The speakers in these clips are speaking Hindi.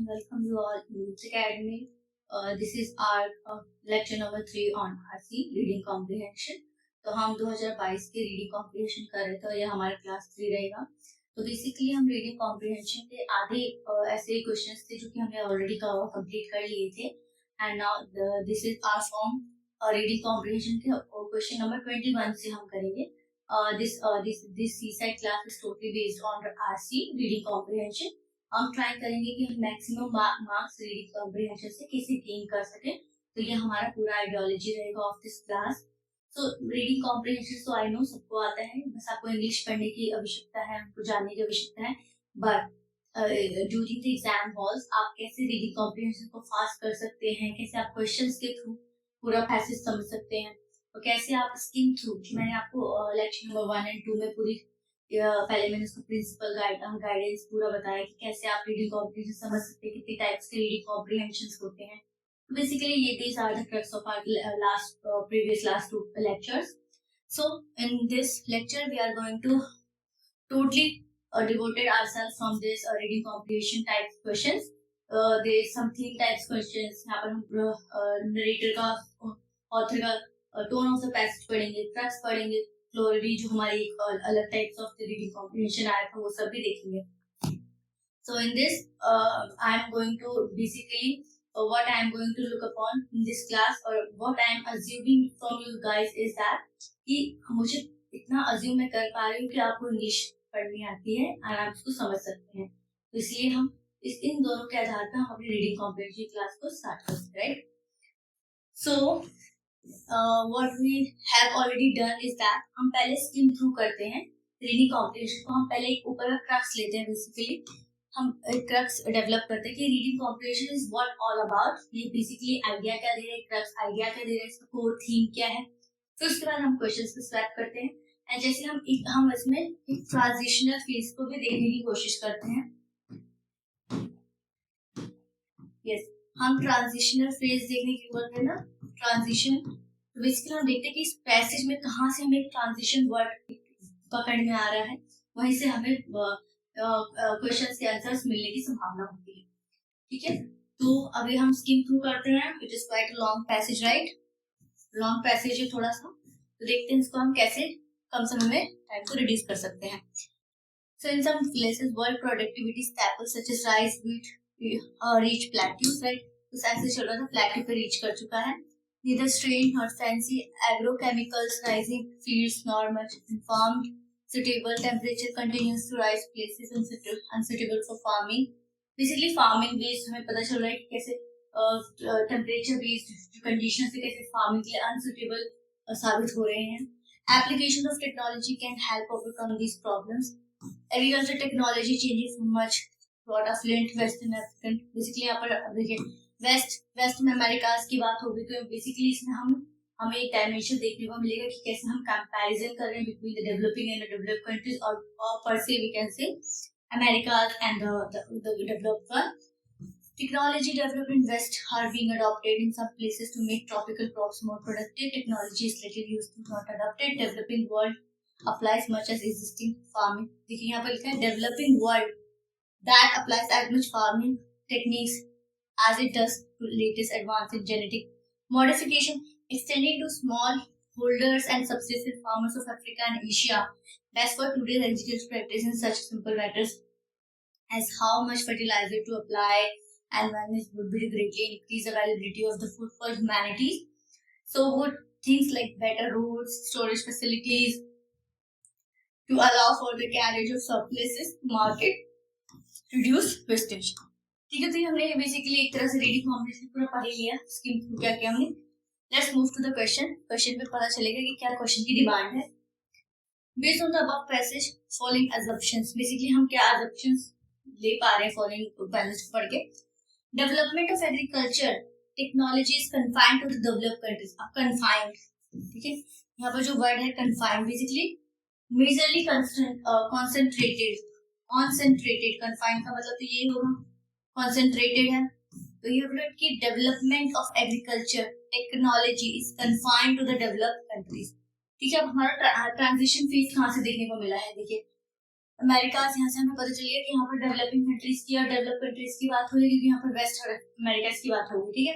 welcome you all in Roots Academy. This is our lecture number 3 on RC Reading Comprehension. तो हम 2022 के रीडिंग कॉम्प्रिहेंशन कर रहे थे और ये हमारा क्लास 3 रहेगा. तो बेसिकली हम रीडिंग कॉम्प्रिहेंशन के आधे ऐसे क्वेश्चंस थे जो कि हमने ऑलरेडी कंप्लीट कर लिए थे. And now this is our form reading comprehension के क्वेश्चन नंबर 21 से हम करेंगे. This seaside class is totally based on RC Reading Comprehension. हम ट्राई करेंगे कि हम मैक्सिमम मार्क्स रीडिंग कॉम्प्रिहेंशन से कैसे गेन कर सके. तो ये हमारा पूरा आइडियोलॉजी रहेगा of this class. So reading comprehension तो आई नो सबको आता है, बस आपको इंग्लिश पढ़ने की आवश्यकता है, आपको जानने की आवश्यकता है. But during the exam halls आप कैसे रीडिंग कॉम्प्रिहेंशन को फास्ट कर सकते हैं, कैसे आप क्वेश्चंस के थ्रू पूरा पैसेज समझ सकते हैं, और कैसे आप स्किम थ्रू, मैंने आपको लेक्चर नंबर 1 और 2 में पूरी पहले मैंने उसको प्रिंसिपल गाइडेंस पूरा बताया कि कैसे आप रीडिंग कॉम्प्रिहेंशन समझ सकते हैं, कितने टाइप्स के रीडिंग कॉम्प्रिहेंशंस होते हैं. तो बेसिकली ये these are the crux of our previous last 2 lectures. So in this lecture we are going to totally devoted ourselves from this reading comprehension type questions. There is some theme types questions. यहाँ पर हम नरेटर का, ऑथर का टोन ऑफ द पैसेज पढ़ेंगे, क्रक्स पढ़ेंगे, फ्लोरिडी जो हमारी अलग टाइप्स ऑफ रीडिंग कॉम्प्रिहेंशन आया था वो सब भी देखेंगे. So in this I am going to basically what I am going to look upon in this class, or what I am assuming from you guys is that कि मुझे इतना assume मैं कर पा रही हूँ कि आपको इंग्लिश पढ़नी आती है और आप उसको समझ सकते हैं. तो इसलिए हम इन दोनों के आधार पर हम अपनी रीडिंग कॉम्प्रिहेंशन क्लास को स्टार्ट करते हैं, right. So what we have already done is that हम पहले स्किम थ्रू करते हैं रीडिंग कॉम्प्रिहेंशन को. हम पहले एक ऊपर का क्रक्स लेते हैं. बेसिकली हम एक क्रक्स डेवलप करते हैं कि reading comprehension is what all about. ये बेसिकली आइडिया क्या दे रहा है, क्रक्स आइडिया क्या दे रहा है, इसका कोर थीम क्या है. फिर उसके बाद हम क्वेश्चंस को स्वैप करते हैं. एंड जैसे हम इसमें एक ट्रांजिशनल फेज को भी देखने की कोशिश करते हैं. यस, हम ट्रांजिशनल फेज देखने की बोलते हैं ना, ट्रांजिशन. तो बेसिकली हम देखते हैं कि इस पैसेज में कहाँ से हमें ट्रांजिशन वर्ड पकड़ में आ रहा है, वहीं से हमें क्वेश्चंस के आंसर्स मिलने की संभावना होती है. ठीक है, तो अभी हम स्किम थ्रू करते हैं. It is quite long passage, right. Long passage है थोड़ा सा, तो देखते हैं इसको हम कैसे कम समय में टाइम को रिड्यूस कर सकते हैं. So in some places world productivity staples such as rice, wheat reach plateaus, right. तो ऐसे चल रहा था, प्लेट्यू पे रीच कर चुका है. Neither strain nor fancy agrochemicals rising fields nor much informed suitable temperature continues to rise places unsuitable for farming. Basically farming based हमें पता चल रहा है कि कैसे temperature based conditions से कैसे farming के लिए unsuitable साबित हो रहे हैं. Application of technology can help overcome these problems. Agriculture technology changing from much what affluent Western African. Basically यहाँ पर देखिए वेस्ट में अमेरिकाज की बात होगी, तो बेसिकली इसमें हमें एक डायमेंशन देखने को मिलेगा कि कैसे हम कंपैरिजन कर रहे हैं between the developing and the developed countries, और पर से we can say Americas and the developed one. Technology developed in West are being adopted in some places to make tropical crops more productive. Technology is little used to not adopted. Developing world applies much as existing farming. देखिए यहाँ पर लिखा है developing world that applies as much farming techniques as it does to latest advance in genetic modification, extending to small holders and subsistence farmers of Africa and Asia. Best for today's agricultural practice in such simple matters as how much fertilizer to apply and manage would be greatly increase availability of the food for humanity. So would things like better roads, storage facilities to allow for the carriage of surpluses to market, reduce wastage. ठीक है, तो हमने बेसिकली एक तरह से रीडिंग कॉम्प्रिहेंशन पूरा पढ़ लिया. स्किम थ्रू क्या किया हमने. Let's move to the question. Question पे पता चलेगा कि क्या क्वेश्चन की डिमांड है. Based on the above passage following assumptions. Basically हम क्या assumptions ले पा रहे हैं फॉलोइंग पैसेज पढ़ के. Development of agriculture technology is confined to the developed countries. अब कन्फाइंड, ठीक है, यहाँ पर जो वर्ड है confined, basically majorly concentrated. Confined का मतलब तो ये होगा concentrated है. तो ये बोला कि development of agriculture technology is confined to the developed countries. ठीक है, अब हमारा ट्रांजिशन फेज कहाँ से देखने को मिला है. देखिए अमेरिका, यहाँ से हमें पता चलिए कि यहाँ पर डेवलपिंग कंट्रीज की और डेवलप कंट्रीज की बात हो रही है, क्योंकि यहाँ पर वेस्ट और अमेरिका की बात होगी, ठीक है।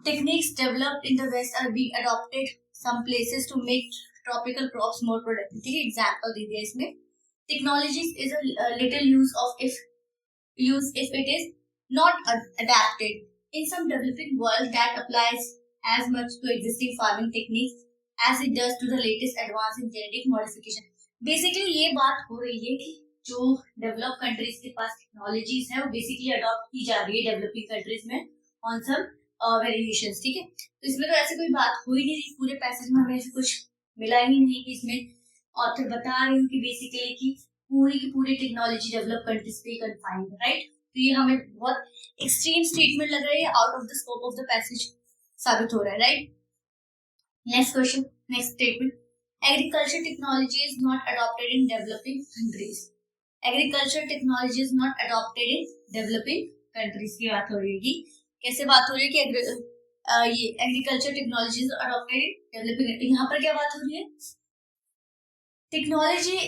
Techniques developed in the West are being adopted some places to make tropical crops more productive, ठीक है। एग्जांपल दे दिया इसमें, technologies is a little use if it is not adapted. In some developing world, that applies as much to existing farming techniques as it does to the latest advance in genetic modification. Basically ये बात हो रही है कि जो डेवलप कंट्रीज के पास टेक्नोलॉजीज है वो बेसिकली अडॉप्ट की जा रही है डेवलपिंग कंट्रीज में ऑन सम वेरिएशंस, ठीक है। तो इसमें तो ऐसे कोई बात हो ही नहीं रही, पूरे पैसेज में हमें ऐसे कुछ मिला ही नहीं कि इसमें ऑथर बता रहे हो कि बेसिकली कि पूरी की पूरी टेक्नोलॉजी डेवलप कंट्रीज पे कन्फाइंड है, राइट। तो ये हमें बहुत एक्सट्रीम स्टेटमेंट लग रही है, out of the scope of the passage साबित हो रहा है, right. Next question, next statement, agriculture technology is not adopted in developing countries. Agriculture technology is not adopted in developing countries की बात हो रही है। कैसे बात हो रही है कि ये agriculture technology is adopted in developing, यहाँ पर क्या बात हो रही है, technology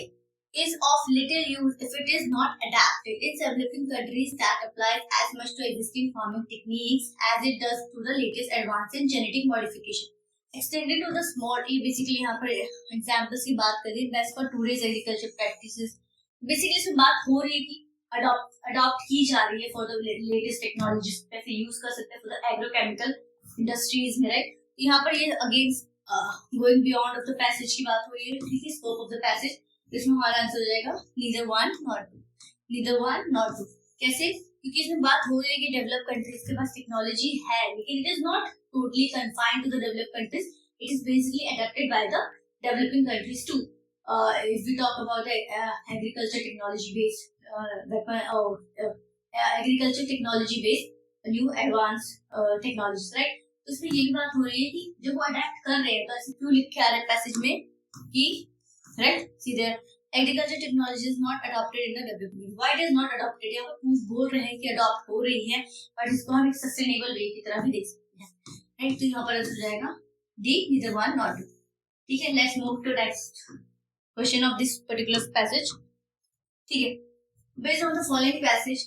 is of little use if it is not adapted in developing countries. That applies as much to existing farming techniques as it does to the latest advance in genetic modification. Extended to the small, ये basically यहाँ पर examples की बात करें, best for today's agriculture practices. Basically इसमें बात हो रही है कि adopt की जा रही है for the latest technologies, कैसे use कर सकते हैं for the agrochemical industries में, right? यहाँ पर ये again going beyond of the passage की बात हो रही है, ठीक है, scope of the passage। इसमें हमारा आंसर हो जाएगा neither one nor two, neither one nor two। कैसे? क्योंकि इसमें बात हो रही है कि डेवलप कंट्रीज के पास टेक्नोलॉजी है, लेकिन it is not totally confined to the develop countries, it is basically adopted by the developing countries too. If we talk about agriculture technology based agriculture technology based new advance technologies, right. तो इसमें ये भी बात हो रही है कि जब वो अडैप्ट कर रहे हैं तो ऐसे क्यों लिख के आ रहा है पैसेज में कि right, see there agriculture technology is not adopted in the development. Why it is not adopted? यहाँ पर बोल रहे हैं कि अडॉप्ट हो रही है, बट इसको हम एक सस्टेनेबल वे की तरह भी देख सकते हैं, राइट। तो यहाँ पर आंसर हो जाएगा D, neither one nor two, ठीक है। Let's move to next question of this particular passage, ठीक है। Based on the following passage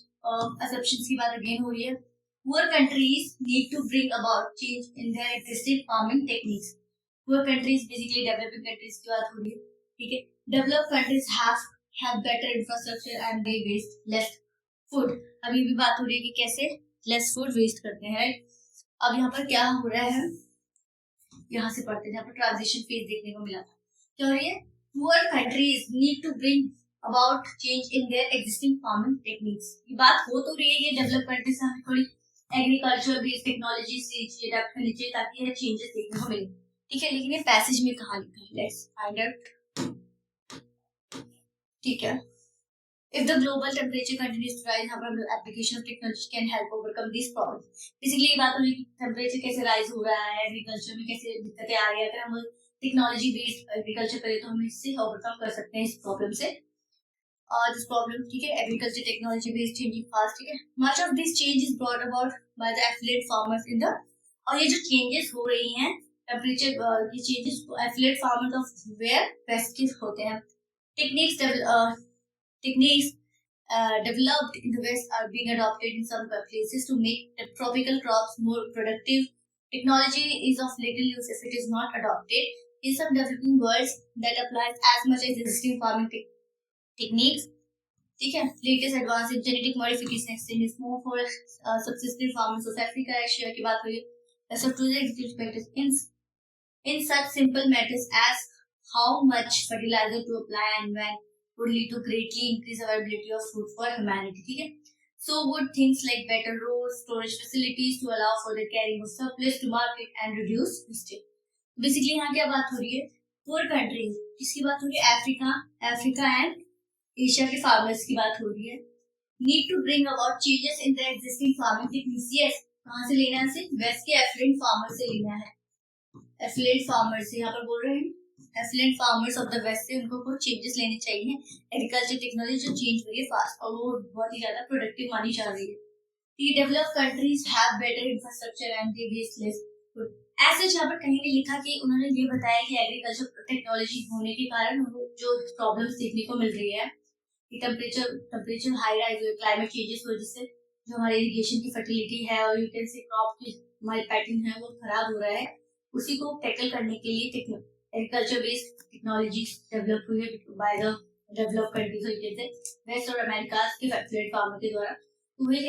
assumptions की बात अगेन हो रही है। Poor countries need to bring about change in their existing farming techniques. Poor countries basically developing countries की बात हो रही है, ठीक है। Develop countries have better infrastructure and they waste less food. अभी भी बात हो रही है कि कैसे लेस फूड वेस्ट करते हैं। अब यहाँ पर क्या हो रहा है, यहाँ से पढ़ते हैं, यहाँ पर ट्रांजिशन फेज देखने को मिला था। क्या हो रही है, poor countries need to bring about change in their existing farming techniques. ये बात हो तो रही है कि डेवलप कंट्रीज हमें थोड़ी एग्रीकल्चर बेस्ड टेक्नोलॉजी से अडॉप्ट करनी चाहिए ताकि ये चेंजेस देखने को मिले, ठीक है। लेकिन ये पैसेज में कहाँ लिखा है, लेट्स फाइंड आउट, ठीक है। If the global temperature continues to rise, our application of technology can help overcome these problems. Basically ये बात हो रही है कि टेम्परेचर कैसे राइज हो रहा है, एग्रीकल्चर में कैसे दिक्कतें आ रही है। अगर हम टेक्नोलॉजी बेस्ड एग्रीकल्चर करें तो हम इससे ओवरकम कर सकते हैं इस प्रॉब्लम से, दिस प्रॉब्लम, ठीक है। Agriculture technology based changing fast, ठीक है। Much of this change is brought about by the affiliate farmers in the, और ये जो चेंजेस हो रही हैं टेम्परेचर की changes affiliate farmers of where West के होते हैं। Techniques developed in the West are being adopted in some places to make tropical crops more productive. Technology is of little use if it is not adopted. In some developing worlds, that applies as much as existing farming techniques. ठीक है, latest advance in genetic modification extend is more for subsistence farmers of Africa, Asia की बात हुई है। As of today, in such simple matters as how much fertilizer to apply and when would lead to greatly increase availability of food for humanity, ठीक है। So would things like better roads, storage facilities to allow for the carrying of surplus to market and reduce wastage. Basically यहाँ क्या बात हो रही है, poor countries, किसकी बात हो रही है, अफ्रीका एंड एशिया के फार्मर्स की बात हो रही है। Need to bring about changes in the existing farming techniques. Yes, कहाँ से लेना है, वेस्ट के एफ्लुएंट फार्मर से लेना है। एफ्लुएंट फार्मर से यहाँ पर बोल रहे हैं, affluent farmers of the West से उनको कुछ चेंजेस लेने चाहिए। एग्रीकल्चर टेक्नोलॉजी जो चेंज हो रही है फास्ट और वो बहुत ही ज्यादा प्रोडक्टिव मानी जा रही है। The develop countries have better infrastructure and they waste less food. ऐसे यहाँ पर कहीं नहीं लिखा कि उन्होंने ये बताया कि एग्रीकल्चर टेक्नोलॉजी होने के कारण उनको जो प्रॉब्लम्स देखने को मिल रही है टेम्परेचर हाई राइज हुए, क्लाइमेट चेंजेस की वजह से जो हमारे इरिगेशन की फर्टिलिटी है और यू कैन से क्रॉप की हमारी पैटर्न है वो खराब हो रहा है, उसी को टैकल करने के लिए एग्रीकल्चर बेस्ड टेक्नोलॉजी डेवलप हुई है बाय द डेवलप कंट्रीज, जैसे वेस्ट और अमेरिका के प्लेटफॉर्म के द्वारा। तो वही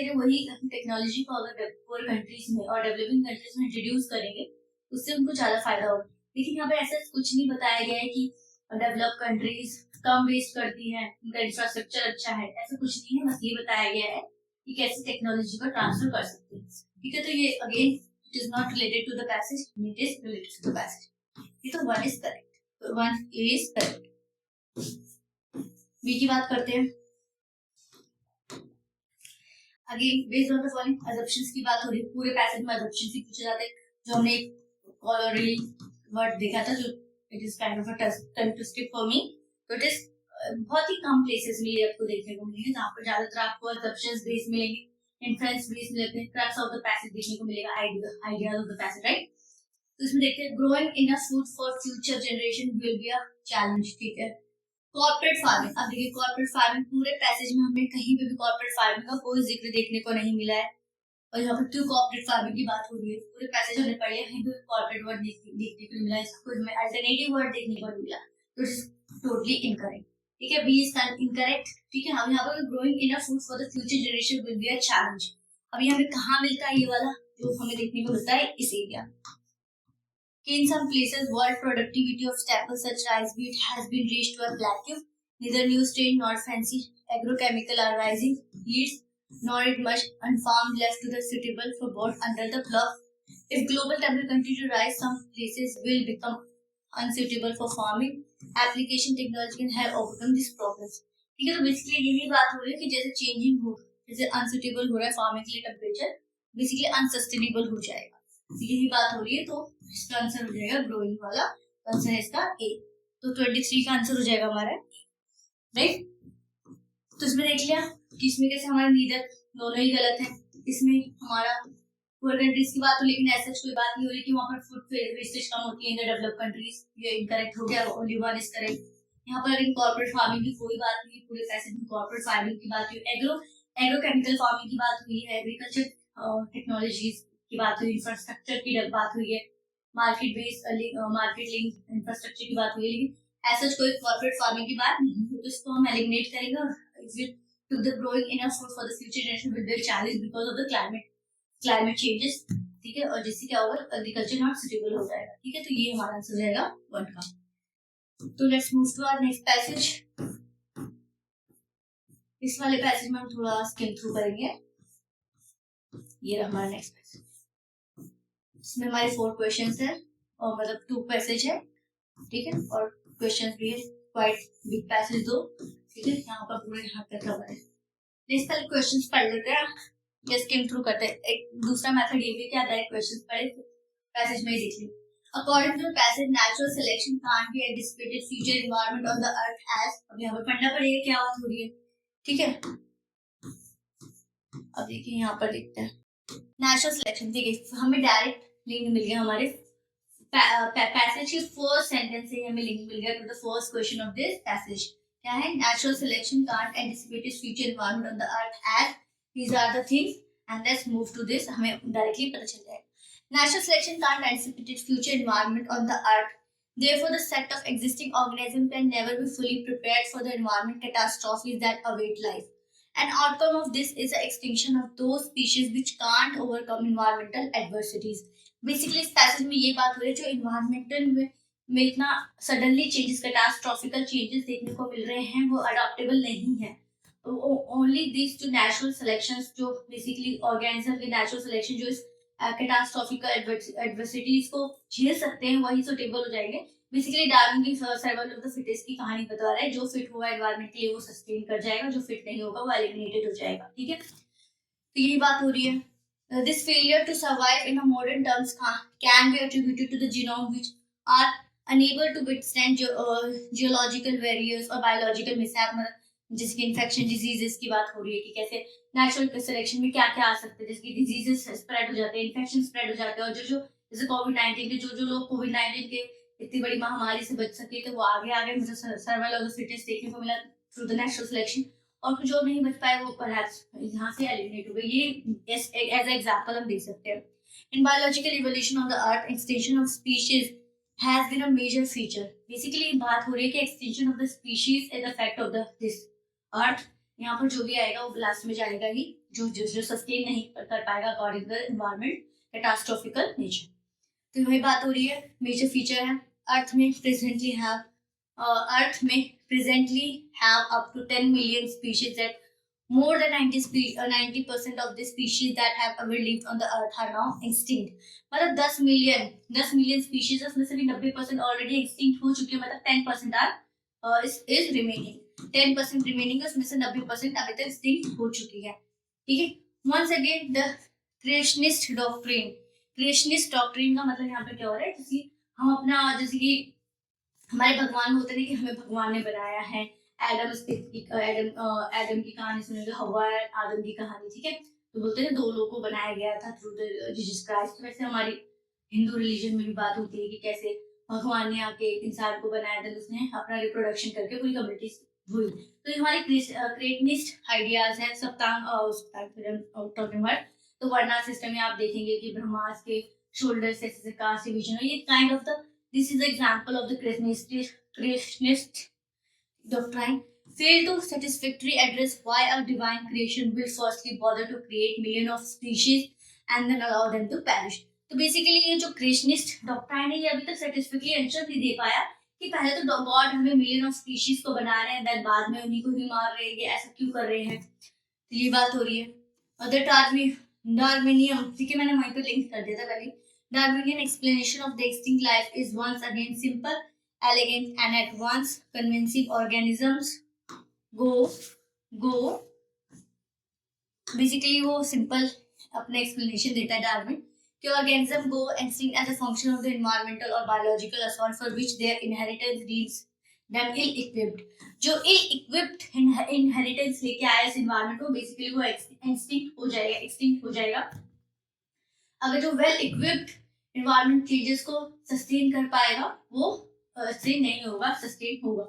टेक्नोलॉजी को अगर पुअर कंट्रीज में और डेवलपिंग कंट्रीज में इंट्रोड्यूस करेंगे उससे उनको ज्यादा फायदा होगा। लेकिन यहाँ पे ऐसा कुछ नहीं बताया गया है कि डेवलप कंट्रीज कम वेस्ट करती हैं, उनका इंफ्रास्ट्रक्चर अच्छा है, ऐसा कुछ नहीं है। बस ये बताया गया है कि कैसे टेक्नोलॉजी को ट्रांसफर कर सकते हैं। ठीक है, तो ये again it is not related to the passage, it is related to the passage. ये तो वन इज करेक्ट, तो वन इज करेक्ट। बी की बात करते हैं। Again based on the following assumptions की बात हो रही है, पूरे पैसेज में असम्पशंस ही पूछे जाते हैं। जो हमने ऑलरेडी वर्ड देखा था, जो it is kind of a tongue twister for me, तो इट इज बहुत ही कम प्लेसेस में ये आपको देखने को मिलेंगे जहाँ पर ज्यादातर आपको असम्पशंस बेस मिलेंगे, इन्फ्रेंस बेस मिलेंगे, क्रक्स ऑफ द पैसेज देखने को मिलेगा, ideas of the passage, right. तो इसमें देखते हैं growing enough food for future generation will be a challenge. ठीक है, कॉर्पोरेट फार्मिंग। अब देखिए कॉर्पोरेट फार्मिंग पूरे पैसेज में हमें कहीं पे भी कॉर्पोरेट फार्मिंग का कोई जिक्र देखने को नहीं मिला है, और यहाँ पर क्यों कॉर्पोरेट फार्मिंग की बात हो रही है, पूरे पैसेज हमने पढ़े कहीं पे कॉर्पोरेट वर्ड देखने को मिला है, इसको हमें अल्टरनेटिव वर्ड देखने को मिला, तो इट इज टोटली इनकरेक्ट। ठीक है, बी इज इनकरेक्ट। ठीक है, हम यहाँ पर growing enough food for the future generation will be a challenge. अभी हमें कहाँ मिलता है ये वाला जो हमें देखने को मिलता है इस area. In some places, world productivity of staples such rice wheat has been reached to a plateau. Neither new strain nor fancy agrochemical are rising yields, nor is much unfarmed left to the suitable for both under the plough. If global temperature continue to rise, some places will become unsuitable for farming. Application technology can help overcome these problems. ठीक है, तो बेसिकली यही बात हो रही है कि जैसे चेंजिंग हो, जैसे अनसुटेबल हो रहा है फार्मिंग के लिए टेम्परेचर, बेसिकली अनसस्टेनेबल हो जाएगा, यही बात हो रही है। तो इसका आंसर हो जाएगा ग्रोइंग वाला, आंसर है इसका ए। तो 23 का आंसर हो जाएगा हमारा, राइट। तो इसमें देख लिया कि इसमें कैसे हमारा नीदर दोनों ही गलत है। इसमें हमारा पुअर कंट्रीज की बात हो, लेकिन ऐसा कोई बात नहीं हो रही कि वहाँ पर फूड वेस्टेज कम होती है इन द डेवलप कंट्रीज, ये इनकरेक्ट हो गया, ओनली वन इज करेक्ट। यहाँ पर अगर कॉर्पोरेट फार्मिंग की कोई बात नहीं, पूरे पैसेज में कॉर्पोरेट फार्मिंग की बात हुई, एग्रोकेमिकल फार्मिंग की बात हुई है, एग्रीकल्चर टेक्नोलॉजीज की बात हुई, इंफ्रास्ट्रक्चर की बात हुई है, मार्केट लिंक इंफ्रास्ट्रक्चर की बात हुई है, लेकिन ऐसा कोई कॉर्पोरेट फार्मिंग की बात नहीं है। तो इसको हम एलिमिनेट करेंगे और to the growing enough food for the future generation will be a challenge because of the climate changes। ठीक है, और जिससे क्या होगा, एग्रीकल्चर नॉट सुटेबल हो जाएगा। ठीक है, तो ये हमारा आंसर रहेगा 1 का। तो let's move to our next passage. इस वाले पैसेज में हम थोड़ा स्किम थ्रू करेंगे। ये रहा हमारा नेक्स्ट पैसेज, इसमें हमारे 4 क्वेश्चंस है और मतलब 2 पैसेज है। ठीक है, और क्वेश्चंस भी है, क्वाइट बिग पैसेज 2। ठीक है, यहाँ पर पूरे यहाँ तक कवर है। इस पहले क्वेश्चंस पढ़ लेते हैं या स्किम थ्रू करते हैं। एक दूसरा मेथड ये भी क्या डायरेक्ट क्वेश्चंस पढ़े पैसेज में ही देख लीजिए। According to the passage, natural selection can't be anticipated future environment on the earth as, अब यहाँ पर पढ़ना पड़ेगा क्या बात हो रही है। ठीक है, अब देखिए यहाँ पर लिखते हैं नेचुरल सिलेक्शन। ठीक है, हमें डायरेक्ट लिंक मिल गया हमारे पैसेज के फर्स्ट सेंटेंस से हमें लिंक मिल गया to the first question of this passage. क्या है, natural selection can't anticipate future environment on the earth as these are the things, and let's move to this, हमें डायरेक्टली पता चल जाएगा। Natural selection can't anticipate future environment on the earth. Therefore, the set of existing organisms can never be fully prepared for the environment catastrophes that await life. An outcome of this is the extinction of those species which can't overcome environmental adversities. Basically, इस पैसेज में ये बात हो रही है जो environmental में इतना सडनली चेंजेस, कैटास्ट्रॉफिकल चेंजेस देखने को मिल रहे हैं, वो अडॉप्टेबल नहीं है। ओनली दिस जो नेचुरल सिलेक्शंस, जो बेसिकली ऑर्गेनिज्म के नेचुरल सिलेक्शन जो इस कैटास्ट्रॉफिकल एडवर्सिटीज को झेल सकते हैं, वही सुटेबल हो जाएंगे। बेसिकली डार्विन की सर्वाइवल ऑफ द फिटेस्ट की कहानी बता रहा है, जो फिट होगा एनवायरनमेंट के लिए वो सस्टेन कर जाएगा, जो फिट नहीं होगा वो एलिमिनेटेड हो जाएगा। ठीक है, तो यही बात हो रही है। This failure to survive in modern terms can be attributed to the genome which are unable to withstand geological barriers और बायोलॉजिकल मिसहैप, जिसकी इन्फेक्शन डिजीजेस की बात हो रही है कि कैसे नेचुरल सिलेक्शन में क्या क्या आ सकते हैं, जिसकी डिजीजेस स्प्रेड हो जाते हैं, इन्फेक्शन स्प्रेड हो जाते हैं, और जो जैसे कोविड-19 के जो लोग कोविड-19 के इतनी बड़ी महामारी से बच सके, तो वो आगे मतलब सर्वाइवल ऑफ द फिटेस्ट देखने को मिला। थ्रू द नेचुरल सिलेक्शन, और जो नहीं बच पाए वो परहैप्स यहाँ से एलिमिनेट हो गए। ये एज एग्जाम्पल हम दे सकते हैं। In biological evolution of the earth, extension of species has been a major feature. Basically बात हो रही है कि extension of the species is the fact of the this earth. यहाँ पर जो भी आएगा वो लास्ट में जाएगा ही, जो जो सस्टेन नहीं कर पाएगा according to the environment catastrophical nature. तो वही बात हो रही है, मेजर फीचर है अर्थ में presently have up to 10 million species, that more than 90% of the species that have ever lived on the earth are now extinct। मतलब 10 मिलियन स्पीशीज है, उसमें से भी 90% ऑलरेडी एक्सटिंक्ट हो चुकी है, मतलब 10% आर इज रिमेनिंग। 10% रिमेनिंग है, उसमें से 90% अभी तक एक्सटिंक्ट हो चुकी है। ठीक है, once again the creationist doctrine. Creationist doctrine का मतलब यहाँ पे क्या हो रहा है, जैसे हम अपना, जैसे कि हमारे भगवान होते हैं कि हमें भगवान ने बनाया है। एडम की कहानी सुनेंगे, हवा आदम की कहानी, ठीक है। तो बोलते हैं 2 लोगों को बनाया गया था थ्रू द जीसस क्राइस्ट। वैसे हमारी हिंदू रिलीजन में भी बात होती है कि कैसे भगवान ने आके इंसान को बनाया था, उसने अपना रिप्रोडक्शन करके पूरी कम्युनिटी हुई। तो ये हमारे क्रिएशनिस्ट आइडियाज है। तो वर्णा सिस्टम में आप देखेंगे कि ब्रह्मास के शोल्डर से कास्ट डिवीजन, ये kind of the this is the example of the creationist doctrine fail to satisfactorily address why a divine creation will firstly bother to create million of species and then allow them to perish। तो बेसिकली ये जो क्रिएशनिस्ट डॉक्ट्राइन है, ये अभी तक सर्टिफिकेटली आंसर नहीं दे पाया कि पहले तो गॉड हमें मिलियन ऑफ स्पीशीज को बना रहे हैं, देन बाद में उन्हीं को ही मार रहे हैं, ये ऐसा क्यों कर रहे हैं। तो ये बात हो रही है। अदर डार्विनियम, ठीक है, मैंने वहीं पे लिंक कर दिया था पहले। Darwinian explanation of the extinct life is once again simple, elegant, and at once convincing। Organisms go basically वो simple अपने explanation देता है डार्विन कि organism go extinct as a function of the environmental or biological assault for which their inheritance leaves them ill-equipped। जो ill-equipped inheritance लेके आया इस environment को, basically वो extinct हो जाएगा। अगर जो well equipped environment changes को sustain कर पाएगा, वो sustain नहीं होगा, sustain होगा।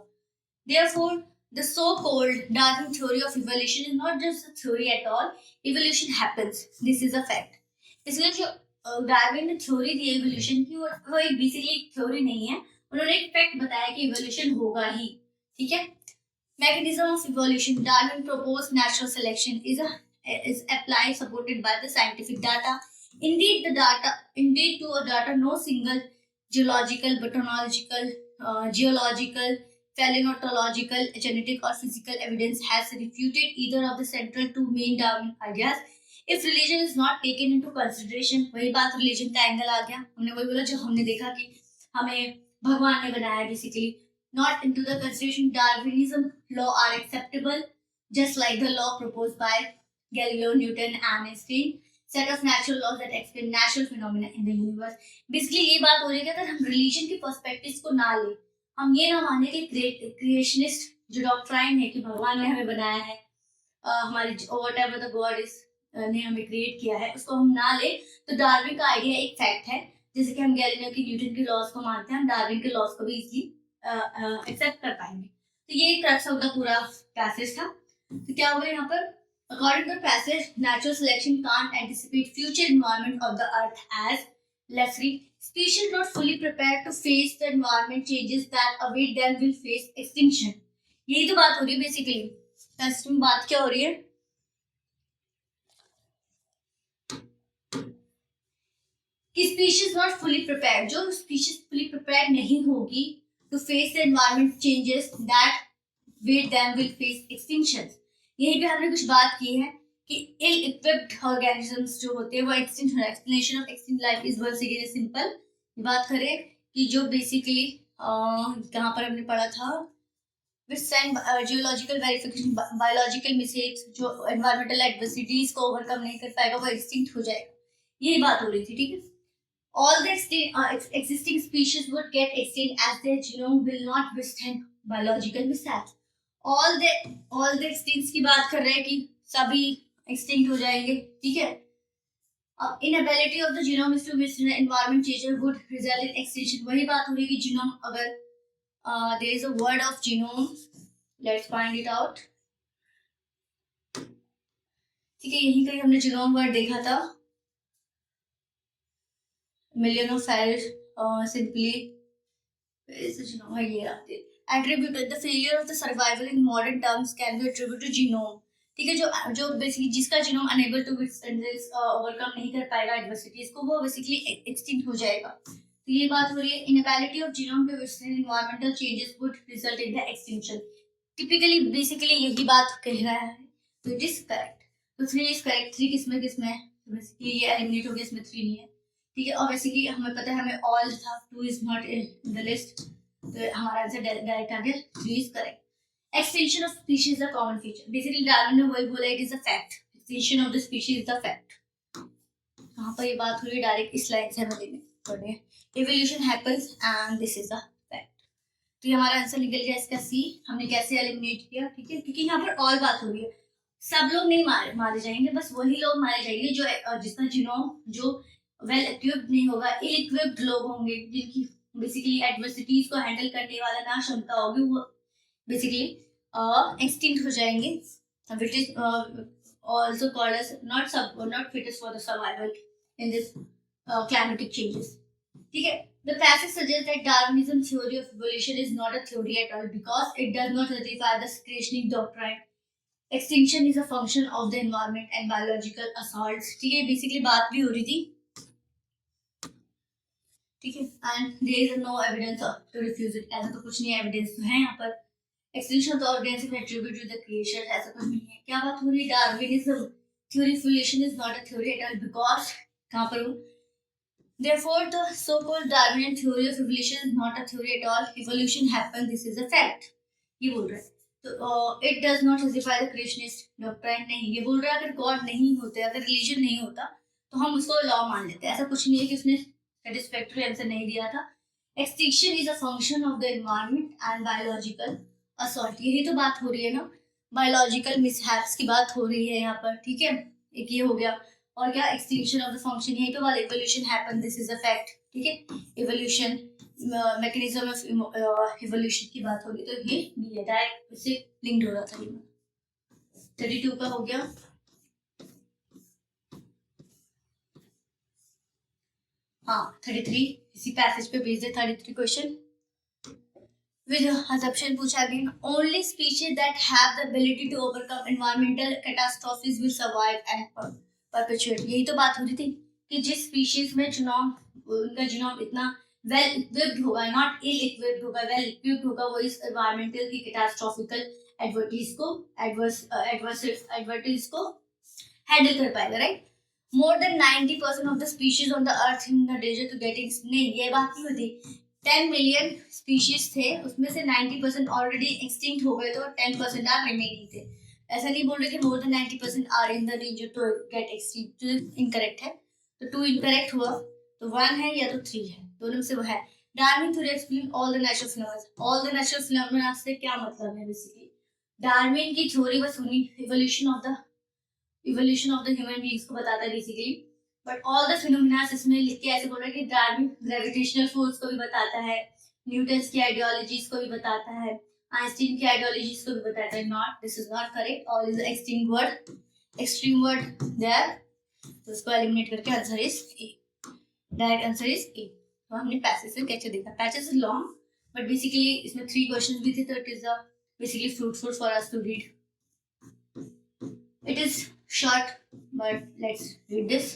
Therefore, the so-called Darwin theory of evolution is not just a theory at all. Evolution happens. This is a fact। इसलिए जो डार्विन ने थ्योरी दी एवोल्यूशन की, वो एक बेसिकली थ्योरी नहीं है, उन्होंने एक फैक्ट बताया कि इवोल्यूशन होगा ही। ठीक है, mechanism of evolution। Darwin proposed natural selection is applied supported by the scientific data। Indeed, to a data, no single geological, botanical, geological, paleontological, genetic or physical evidence has refuted either of the central 2 main Darwin ideas। If religion is not taken into consideration, वही बात religion का एंगल आ गया। हमने वही बोला जो हमने देखा कि हमें भगवान ने बनाया, basically not into the consideration। Darwinism law are acceptable, just like the law proposed by Galileo, Newton, and Einstein। set of natural laws that explain natural phenomena in the universe। Basically ये बात हो रही है कि अगर हम रिलीजन के पर्सपेक्टिव को ना ले, हम ये ना माने कि क्रिएशनिस्ट जो डॉक्ट्राइन है कि भगवान ने हमें बनाया है, हमारी व्हाटएवर द गॉड इज ने हमें क्रिएट किया है, उसको हम ना ले, तो डार्विन का आइडिया एक फैक्ट है। जैसे कि हम गैलीलियो की, न्यूटन के लॉज को मानते हैं, हम डार्विन के लॉज को भी इजीली एक्सेप्ट कर पाएंगे। तो ये क्रक्स ऑफ द पूरा पैसेज था। तो क्या होगा यहाँ पर, according to the passage, natural selection can't anticipate future environment of the earth as Leffery species not fully prepared to face the environment changes that await them will face extinction। यही तो बात हो रही है बेसिकली। टेस्ट में बात क्या हो रही है कि स्पीशीज नॉट फुली प्रिपेयर्ड, जो स्पीशीज फुली प्रिपेयर्ड नहीं होगी to face the environment changes that wait them will face extinction. यहीं पे हमने कुछ बात की है कि इल इक्विप्ड ऑर्गेनिजम्स जो होते हैं वो एक्सटिंक्ट हो रहा है। Explanation of extinct life is once again simple. बात करें कि जो बेसिकली कहाँ पर हमने पढ़ा था, जियोलॉजिकल वेरिफिकेशन, बायोलॉजिकल मिस्टेक्स, जो एनवायरमेंटल एडवर्सिटीज को ओवरकम नहीं कर पाएगा वो एक्सटिंक्ट हो जाएगा, यही बात हो रही थी। ठीक है, all the existing species would get extinct as their genome will not withstand biological mishaps। All the extinct की बात कर रहे हैं कि सभी एक्सटिंक्ट हो जाएंगे। ठीक है, inability of the genome to withstand environment change would result in extinction. वही बात हो रही है कि जीनोम, अगर there is a word of genome, let's find it out. ठीक है, यहीं कहीं हमने जीनोम वर्ड देखा था, मिलियन ऑफ फेरिड सिंपली ये आते attributed the failure of the survival in modern terms can be attributed to genome। ठीक है, जो बेसिकली जिसका जीनोम अनेबल टू ओवरकम नहीं कर पाएगा एडवर्सिटीज को, वो बेसिकली एक्सटिंक्ट हो जाएगा। तो ये बात हो रही है inability of genome to withstand environmental changes would result in the extinction. Typically basically यही बात कह रहा है, तो इट इज करेक्ट। तो 3 इज करेक्ट। 3 किसमें किसमें है, तो बेसिकली ये एलिमिनेट हो गया, इसमें 3 नहीं है। ठीक है, और बेसिकली हमें पता है, हमें ऑल था, 2 is not in the list, तो हमारा आंसर डायरेक्ट आ गया, 3 is correct. Extension of species a common feature. Basically Darwin ने वही बोला, it is a fact, extension of the species is the fact. कहां पर ये बात हो रही है, डायरेक्ट इस लाइन से हमें देखने पड़े, evolution happens and this is a fact. तो ये हमारा आंसर निकल गया इसका सी। हमने कैसे एलिमिनेट किया, ठीक है, क्योंकि यहाँ पर ऑल बात हो रही है, सब लोग नहीं मारे जाएंगे, बस वही लोग मारे जाएंगे जो जिसका जीनोम जो वेल इक्विप्ड नहीं होगा, इल इक्विप्ड लोग होंगे, जिनकी बेसिकली एडवर्सिटीज को हैंडल करने वाला ना क्षमता होगी, वो बेसिकली एक्सटिंक्ट हो जाएंगे, which is also called as not fittest for the survival in this climatic changes। ठीक है, the passage suggests that Darwinism theory of evolution is not a theory at all because it does not certify the creationist doctrine। Extinction is a function of the environment and biological assaults। ठीक है, बेसिकली बात भी हो रही थी, ठीक है, and there is no evidence to refuse it. ऐसा तो कुछ नहीं है, एविडेंस तो है यहाँ पर। Extension of the organism attribute to the creation, ऐसा कुछ नहीं है। क्या बात हो रही है, Darwinism theory of evolution is not a theory at all because कहां पर हूं, therefore the so called Darwinian theory of evolution is not a theory at all, evolution happened, this is a fact। ये बोल रहा है, तो it does not justify the creationist doctrine. नहीं, ये बोल रहा है अगर गॉड नहीं होते, अगर रिलीजन नहीं होता, तो हम उसको लॉ मान लेते। ऐसा कुछ नहीं है कि उसने सेटिस्फैक्टरी आंसर नहीं दिया था। Extinction is a function of the environment and biological assault. यही तो बात हो रही है ना, बायोलॉजिकल मिसहैप्स की बात हो रही है यहाँ पर। ठीक है, एक ये हो गया, और क्या, एक्सटिंक्शन ऑफ द फंक्शन, यही तो वाला evolution happen, this is a fact. ठीक है, इवोल्यूशन मैकेनिज्म ऑफ इवोल्यूशन की बात होगी, तो ये भी है, डायरेक्ट इससे लिंक्ड हो रहा था। ये 32 का हो गया। हाँ, 33 इसी पैसेज पे बेस्ड है 33 क्वेश्चन। with assumption पूछा again, only species that have the ability to overcome environmental catastrophes will survive and perpetuate। यही तो बात हो रही थी कि जिस स्पीशीज में उनका जीनोम इतना वेल इक्विप्ड होगा, नॉट इल इक्विप्ड होगा, वेल इक्विप्ड होगा, वो इस एनवायरमेंटल की कैटास्ट्रोफिकल एडवर्टीज को हैंडल कर पाएगा, right. More than 90% of the species on the earth in the danger to get extinct. नहीं, ये बात नहीं होती। 10 मिलियन स्पीशीज थे, उसमें से 90% ऑलरेडी एक्सटिंक्ट हो गए, तो 10% आर रिमेनिंग थे। ऐसा नहीं बोल रहे कि more than 90% are in the danger to get extinct, जो इनकरेक्ट है। तो 2 इनकरेक्ट हुआ, तो 1 है या तो 3 है, दोनों में से वो है। Darwin theory explain all the natural phenomena. All the natural phenomena से क्या मतलब है, बेसिकली डार्विन की थ्योरी बस evolution of the human beings को बताता है basically, but all the phenomena इसमें लिख के ऐसे बोल रहा है कि डार्विन ग्रेविटेशनल फोर्स को भी बताता है, न्यूटन्स की आइडियोलॉजीज को भी बताता है, आइंस्टीन की आइडियोलॉजीज को भी बताता है। Not, this is not correct, all is extreme word there, तो इसको एलिमिनेट करके answer is A, direct answer is A. तो हमने पैसेज से कैसे देखा, passage is long but basically इसमें 3 क्वेश्चंस भी थे, तो it is basically fruitful for us to read. It is short, but let's read this.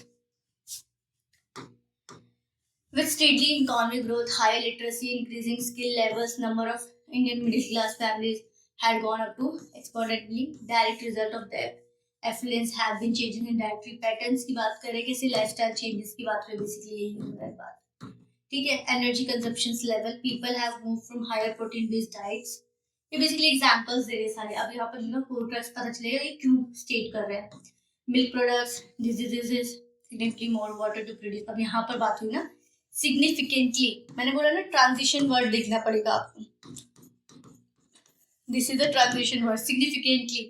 With steady economic growth, high literacy, increasing skill levels, number of Indian middle class families had gone up to exponentially. Direct result of their affluence have been changing in dietary patterns की बात करें, कैसे lifestyle changes की बात करें, basically यही हो रहा है बात। ठीक है, energy consumption level, people have moved from higher protein based diets। ये बेसिकली एग्जांपल्स दे रहे सारे। अब यहाँ पर ना प्रोडक्ट्स पता चलेगा ये क्यों स्टेट कर रहे हैं। Milk products, diseases, significantly more water to produce. अब यहाँ पर बात हुई ना सिग्निफिकेंटली, मैंने बोला ना ट्रांजिशन वर्ड देखना पड़ेगा आपको, this is the transition word, significantly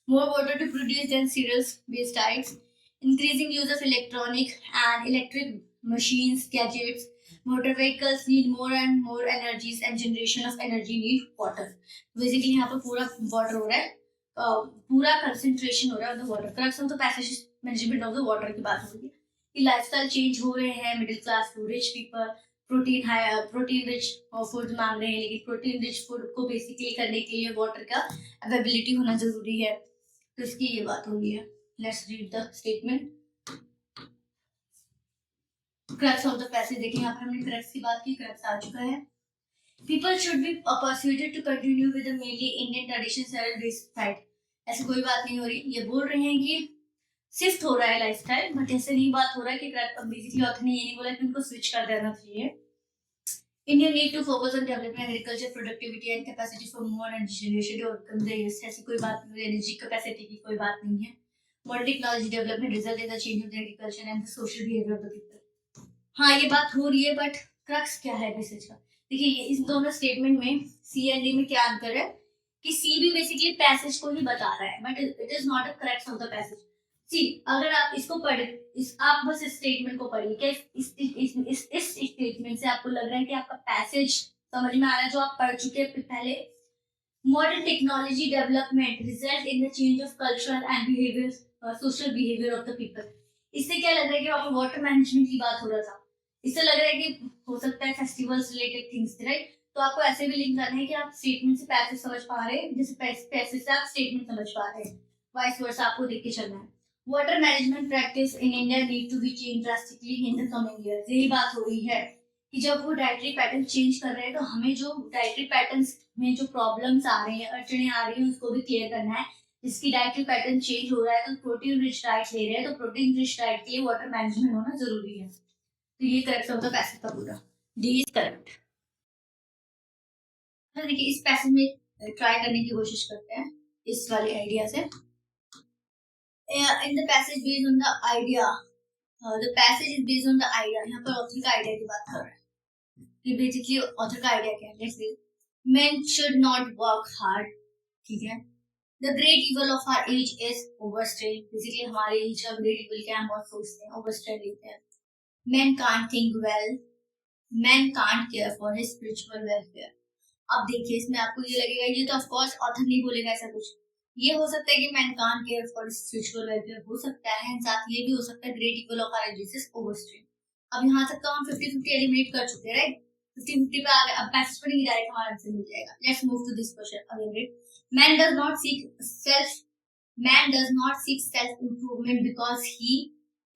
more water to produce than cereals based diets, increasing use of electronic and electric machines, gadgets, motor vehicles need more and more energies and generation of energy need water. Basically यहाँ पर पूरा वाटर हो रहा है, पूरा कंसंट्रेशन हो रहा है on the water. Crux of the passage management of the water की बात हो रही है कि लाइफस्टाइल चेंज हो रहे हैं, middle class to rich people protein rich food मांग रहे हैं, लेकिन प्रोटीन रिच फूड को बेसिकली करने के लिए वाटर का अवेलेबिलिटी होना जरूरी है। तो इसकी ये बात हो रही है। Let's read the statement. Crux of the passage देखिए, यहाँ पर हमने क्रक्स की बात की, क्रक्स आ चुका है। People should be persuaded to continue with the mainly Indian tradition style based diet। ऐसी कोई बात नहीं हो रही, ये बोल रहे हैं कि शिफ्ट हो रहा है लाइफस्टाइल, बट ऐसे नहीं बात हो रहा है कि बेसिकली ऑथर ने ये नहीं बोला कि उनको स्विच कर देना चाहिए। India need to focus on developing agriculture productivity and capacity for more energy generation to overcome the years। ऐसी कोई बात नहीं, एनर्जी कैपेसिटी की कोई बात नहीं है। Modern technology development result in the change of the agriculture and the social behavior of the people। हाँ ये बात हो रही है, बट क्रक्स क्या है मैसेज का? देखिए इस दोनों स्टेटमेंट में सी एंड डी में क्या अंतर है कि सी भी बेसिकली पैसेज को ही बता रहा है, but it is not a crux of the passage. See अगर आप इसको पढ़े, आप बस इस स्टेटमेंट को पढ़िए, क्या इस स्टेटमेंट से आपको लग रहा है कि आपका पैसेज समझ में आ रहा है जो आप पढ़ चुके हैं पहले। Modern technology development result in the change of cultural and behaviour, social behaviour of the people. इससे क्या लग रहा है कि आपको वाटर मैनेजमेंट की बात हो रहा था, इससे लग रहा है कि हो सकता है फेस्टिवल्स रिलेटेड थिंग्स, राइट? तो आपको ऐसे भी लिंक करना है कि आप स्टेटमेंट से पैसेज समझ पा रहे हैं, जैसे पैसेज से आप स्टेटमेंट समझ पा रहे हैं, वाइस वर्सा आपको देख के चलना है। Water management practice in India need to be change drastically in the coming years. यही बात हो रही है कि जब वो डाइटरी पैटर्न चेंज कर रहे हैं तो हमें जो डाइटरी पैटर्न्स में जो प्रॉब्लम्स आ रही हैं, अड़चने आ रही हैं, उसको भी क्लियर करना है। जिसकी डाइटरी पैटर्न चेंज हो रहा है तो प्रोटीन रिच डाइट ले रहे हैं, तो प्रोटीन रिच डाइट के लिए वाटर मैनेजमेंट होना जरूरी है। तो ये करेक्ट होगा पैसेज का पूरा, डी इज करेक्ट। देखिए इस पैसेज में ट्राई करने की कोशिश करते हैं इस वाले आइडिया से। In the passage based on the idea, the passage is based on the idea. यहाँ पर ऑथर का आइडिया की बात कर रहा है कि बेसिकली ऑथर का आइडिया क्या है। Let's see, men should not work hard, ठीक है। The great evil of our age is overstrain। Basically हमारे एज का ग्रेट इविल क्या हम बहुत सोचते हैं, ओवरस्ट्रेन लेते हैं। Men can't think well, men can't care for his spiritual welfare। अब देखिए इसमें आपको ये लगेगा, ये तो ऑफ कोर्स ऑथर नहीं बोलेगा ऐसा कुछ, ये हो सकता है कि man can't care for his spiritual welfare हो सकता है, साथ ये भी हो सकता है great evil of our age is overstrain। अब यहाँ तक तो हम 50-50 एलिमिनेट कर चुके हैं, राइट? 50-50 पे आ गए, अब पैसेज पढ़ेंगे डायरेक्ट हमारा आंसर मिल जाएगा। Let's move to this question again, right? Man does not seek self improvement because he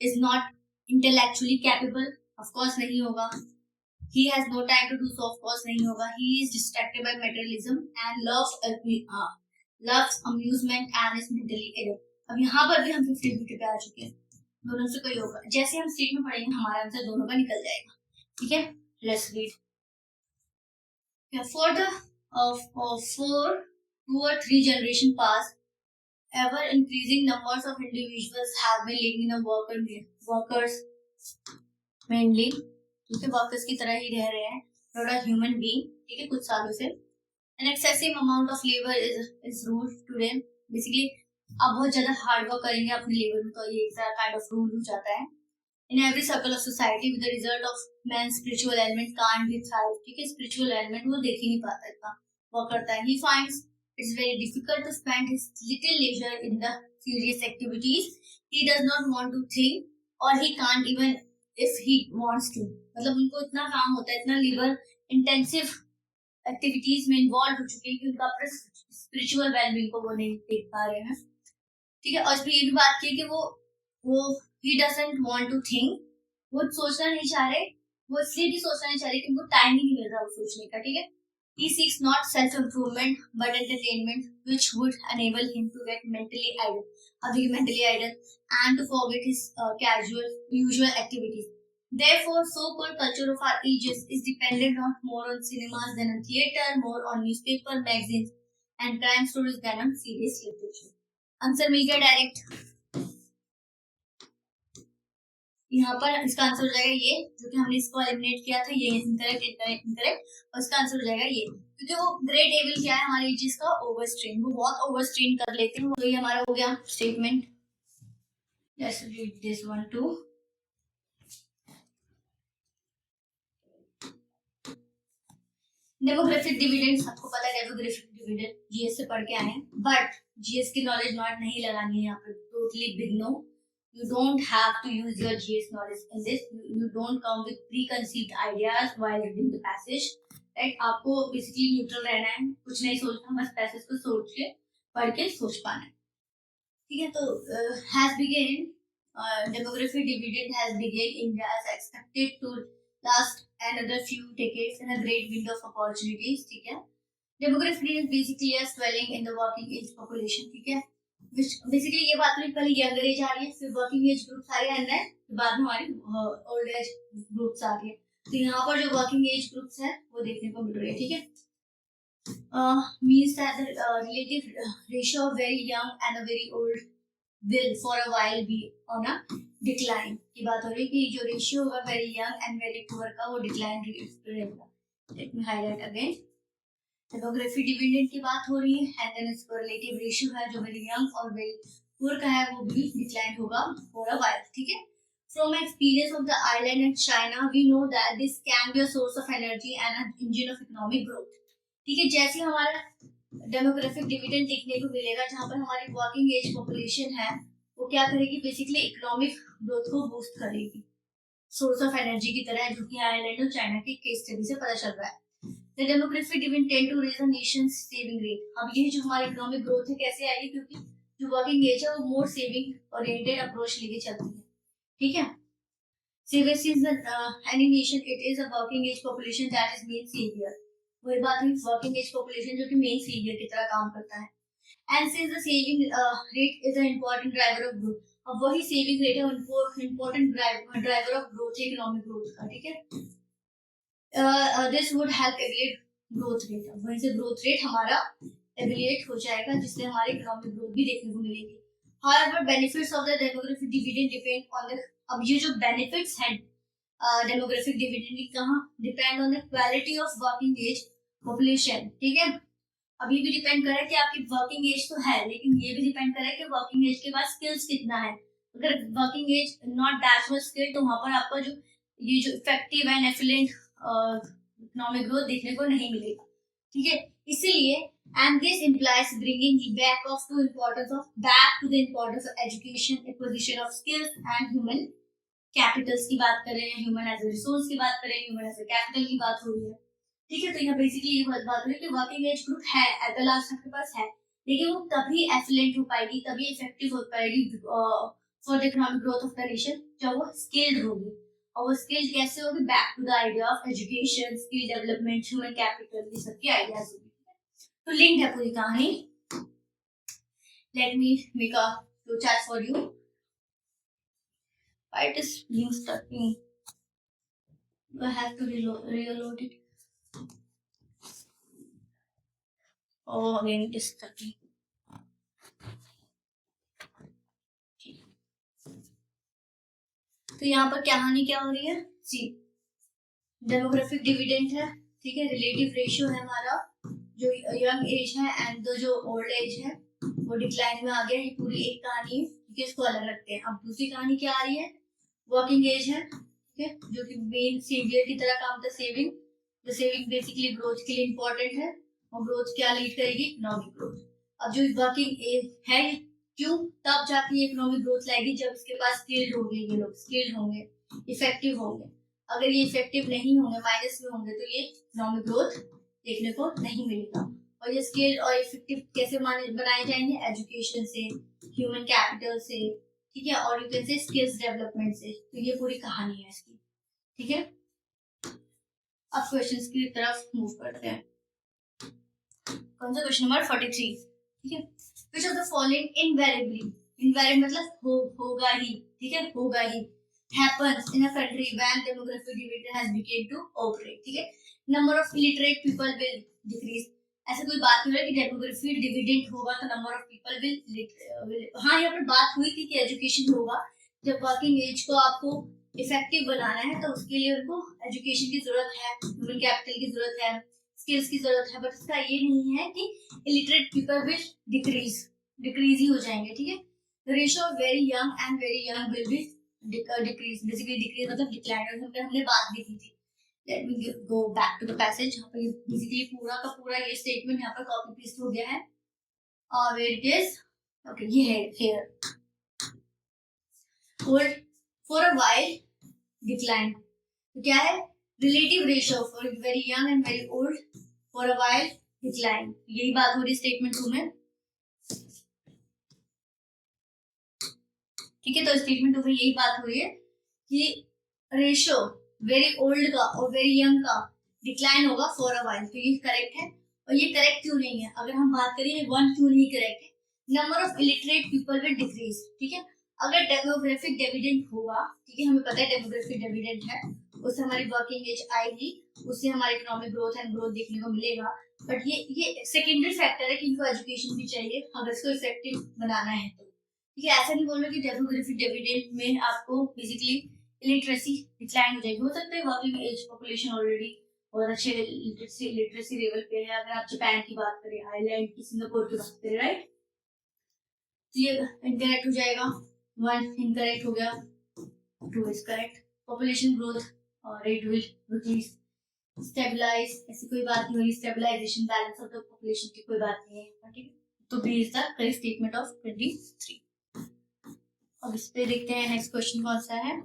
is not intellectually capable। of course नहीं होगा। he has no time to do so। of course नहीं होगा। he is distracted by materialism and loves amusement and is mentally ill। अब यहाँ पर भी हम 50-50 पे आ चुके हैं, दोनों से कोई होगा। जैसे हम स्टेटमेंट पढ़ेंगे हमारा आंसर दोनों का निकल जाएगा, ठीक है। Let's read. For the 2 or 3 generation past, ever increasing numbers of individuals have been living in workers mainly, ठीक है, वर्कर्स की तरह ही रह रहे हैं, नॉट अ ह्यूमन बीइंग, ठीक है, कुछ सालों से। An excessive amount of labor is ruled today। Basically आप बहुत ज्यादा हार्ड वर्क करेंगे अपने लेबर में तो ये एक काइंड ऑफ रूल हो जाता है। In every circle of society with the result of man's spiritual element can't be thrive, ठीक है, spiritual element वो देख ही नहीं पाता, इतना वर्क करता है। He finds it's very difficult to spend his little leisure in the serious activities। He does not want to think or he can't even if he wants to। मतलब उनको इतना काम होता है, इतना लेबर इंटेंसिव एक्टिविटीज में इन्वॉल्व हो चुके हैं कि उनका अपना स्पिरिचुअल वेलबींग को वो नहीं देख पा रहे हैं, ठीक है। और इसमें ये भी बात की कि वो he doesn't want to think, वो सोचना नहीं चाह रहे, वो इसलिए भी सोचना नहीं चाह रहे कि उनको टाइम ही नहीं मिल रहा वो सोचने का, ठीक है। He seeks not self improvement but entertainment which would enable him to get mentally idle, अभी mentally idle and to forget his usual activities। Therefore, so-called culture of our ages is dependent on more on cinemas than on theater, more on newspaper, magazines and crime stories than on serious literature। Answer मिल गया डायरेक्ट। यहाँ पर इसका आंसर हो जाएगा ये, जो कि हमने इसको एलिमिनेट किया था, ये इनकरेक्ट, और इसका आंसर हो जाएगा ये, क्योंकि वो ग्रेट एविल क्या है हमारी चीज का, ओवरस्ट्रेन, वो बहुत ओवरस्ट्रेन कर लेते हैं। तो ये हमारा हो गया statement. Let's read this one two. Demographic dividend सबको पता है, डेमोग्राफिक डिविडेंड जीएस से पढ़ के आए हैं, बट जीएस की नॉलेज नॉट नहीं लगानी है यहाँ पे, totally big no. You don't have to use your GS knowledge in this. You don't come with preconceived ideas while reading the passage. Right? आपको basically neutral रहना है, कुछ नहीं सोचना, बस पैसेज को सोच के पढ़ के सोच पाना है. ठीक है, तो has begun demographic dividend has begun. India is expected to last another few decades in a great window of opportunities. ठीक है, demographic dividend is basically a swelling in the working age population. ठीक है, बेसिकली ये बात हुई, पहले यंगर एज आ रही है, फिर वर्किंग एज ग्रुप्स आ रहे हैं, एंड बाद में हमारी ओल्ड एज ग्रुप्स आ रही है. तो यहाँ पर जो वर्किंग एज ग्रुप्स है वो देखने को मिल रही है. ठीक है, means that the relative ratio of very young and a very old will for a while be on a decline. की बात हो रही है कि जो रेशियो होगा very young and very poor का, वो डिक्लाइन रहेगा. Let me highlight again. Demographic dividend की बात हो रही है, एंड देन इसका रिलेटिव रेशियो है जो वेरी यंग और वेरी पुअर का है, वो भी डिक्लाइन होगा फॉर अ व्हाइल. ठीक है, from experience of the island and China we know that this can be a source of energy and an engine of economic growth. ठीक है, जैसे हमारा डेमोग्राफिक डिविडेंड देखने को मिलेगा, जहाँ पर हमारी वर्किंग एज पॉपुलेशन है, वो क्या करेगी, बेसिकली इकोनॉमिक ग्रोथ को बूस्ट करेगी, सोर्स ऑफ एनर्जी की तरह, जो कि आयरलैंड और चाइना के केस स्टडी से पता चल रहा है. The demographic dividend tend to raise a nation's saving rate. अब ये जो हमारी इकोनॉमिक ग्रोथ है कैसे आएगी, क्योंकि जो वर्किंग एज है वो मोर सेविंग ओरिएंटेड अप्रोच लेके चलती है. ठीक है, since any nation it is a working age population that is main savior. वही बात हुई, वर्किंग एज पॉपुलेशन जो कि मेन सेवियर की तरह काम करता है. And since the saving rate is an important driver of growth. अब वही सेविंग रेट है इम्पोर्टेंट ड्राइवर ऑफ ग्रोथ है, इकोनॉमिक ग्रोथ का. ठीक है, this would help alleviate growth rate. वहीं से ग्रोथ रेट हमारा एलिवेट हो जाएगा, जिससे हमारी इकोनॉमिक ग्रोथ भी देखने को मिलेगी. However, benefits of the demographic dividend depend on the. अब ये जो बेनिफिट्स हैं डेमोग्राफिक डिविडेंड की, कहाँ depend on the quality of working age population. ठीक है, अब ये भी डिपेंड करे कि आपकी वर्किंग एज तो है, लेकिन ये भी डिपेंड करे कि वर्किंग एज के बाद स्किल्स कितना है. अगर working age not that much skilled, तो वहां पर आपका जो ये जो effective and efficient economic growth देखने को नहीं मिलेगा. ठीक है, इसीलिए and this implies bringing back to the importance of education, acquisition of skills and human capitals की बात करें, ह्यूमन एज अ रिसोर्स की बात करें, ह्यूमन एज अ कैपिटल की बात हो रही है. ठीक है, तो यहाँ बेसिकली ये बात हो रही है कि वर्किंग एज ग्रुप है एट द लास्ट आपके पास है, लेकिन वो तभी एफिलेंट हो पाएगी, तभी इफेक्टिव हो पाएगी for the economic growth of the nation, जब वो स्किल्ड होगी. और वो स्किल्ड कैसे होगी, back to the idea of education, skill development, human capital, ये सब की आइडियाज होगी. तो लिंक है पूरी कहानी. Let me make a flow chart for you. Why it is being stuck? I have to reload it. Oh, again it is stuck. तो यहाँ पर कहानी क्या हो रही है जी, डेमोग्राफिक डिविडेंड है. ठीक है, रिलेटिव रेशियो है हमारा, जो यंग एज है एंड जो ओल्ड एज है वो डिक्लाइन में आ गया. ये पूरी एक कहानी है, ठीक है, इसको अलग रखते हैं. अब दूसरी कहानी क्या आ रही है, वर्किंग एज है. ठीक है, जो कि मेन सेवियर की तरह काम करता है. सेविंग बेसिकली ग्रोथ के लिए इंपॉर्टेंट है, और ग्रोथ क्या लीड करेगी, इकोनॉमिक ग्रोथ. अब जो वर्किंग एज है, क्यों, तब जाके ये इकोनॉमिक ग्रोथ लाएगी जब इसके पास स्किल्ड होंगे, ये लोग स्किल्ड होंगे, इफेक्टिव होंगे. अगर ये इफेक्टिव नहीं होंगे, माइनस में होंगे, तो ये इकोनॉमिक ग्रोथ देखने को नहीं मिलेगा. और ये स्किल्ड और इफेक्टिव कैसे बनाए जाएंगे, एजुकेशन से, ह्यूमन कैपिटल से. ठीक है, और you can say skills development से. तो ये पूरी कहानी है इसकी. ठीक है, अब क्वेश्चंस की तरफ मूव करते हैं. कौन सा क्वेश्चन नंबर 43. ठीक है, which of the following invariably मतलब होगा ही. ठीक है, होगा ही happens in a country when demographic dividend has begun to operate. ठीक है, number of illiterate people will decrease. ऐसा कोई बात नहीं है कि डेमोग्राफिक डिविडेंड होगा तो नंबर ऑफ पीपल विल. हाँ, यहाँ पर बात हुई थी कि एजुकेशन होगा. जब वर्किंग एज को आपको इफेक्टिव बनाना है तो उसके लिए उनको एजुकेशन की जरूरत है, ह्यूमन कैपिटल की जरूरत है, स्किल्स की जरूरत है. बट इसका ये नहीं है कि इलिटरेट पीपल विल डिक्रीज ही हो जाएंगे. ठीक है, the ratio of very young and very young will be decrease. Basically decrease मतलब डिक्लाइन, हमने बात भी की थी. Let me go back to the passage. यहाँ पर बेसिकली पूरा का पूरा ये स्टेटमेंट यहाँ पर कॉपी पेस्ट हो गया है और इट इज ओके, ये है here for a while decline. तो क्या है, relative ratio for very young and very old for a while decline. यही बात हो रही है स्टेटमेंट 2 में, ठीक है। तो स्टेटमेंट 2 में यही बात हो रही है कि रेशियो वेरी ओल्ड का और वेरी यंग का डिक्लाइन होगा फॉर अ व्हाइल। तो ये करेक्ट है। और ये करेक्ट क्यों नहीं है, अगर हम बात करें 1 क्यों नहीं करेक्ट है, number of illiterate people will decrease, ठीक है। अगर डेमोग्राफिक डिविडेंड होगा, ठीक है, हमें पता है डेमोग्राफिक डिविडेंड है, उससे हमारी वर्किंग एज आएगी, उससे हमारी इकोनॉमिक ग्रोथ एंड ग्रोथ देखने को मिलेगा। बट ये सेकेंडरी फैक्टर है कि इनको एजुकेशन भी चाहिए अगर इसको इफेक्टिव बनाना है तो, ठीक है। ऐसा नहीं बोल रहा कि डेमोग्राफिक डिविडेंड में आपको बेसिकली इलिटरेसी डिक्लाइन हो जाएगी। हो सकता है वर्किंग एज पॉपुलेशन ऑलरेडी और अच्छे लिटरेसी लेवल पे है। अगर आप जापान की बात करें, आइलैंड की, सिंगापुर की बात करें, राइट, तो ये इनकरेक्ट हो जाएगा। 1 इनकरेक्ट हो गया, 2 is correct. Population growth rate will decrease, stabilize, ऐसी कोई बात नहीं हो रही, stabilization balance of the population की कोई बात नहीं है, ठीक है। तो B is the correct statement of 23। अब इस पे देखते हैं नेक्स्ट क्वेश्चन कौन सा है।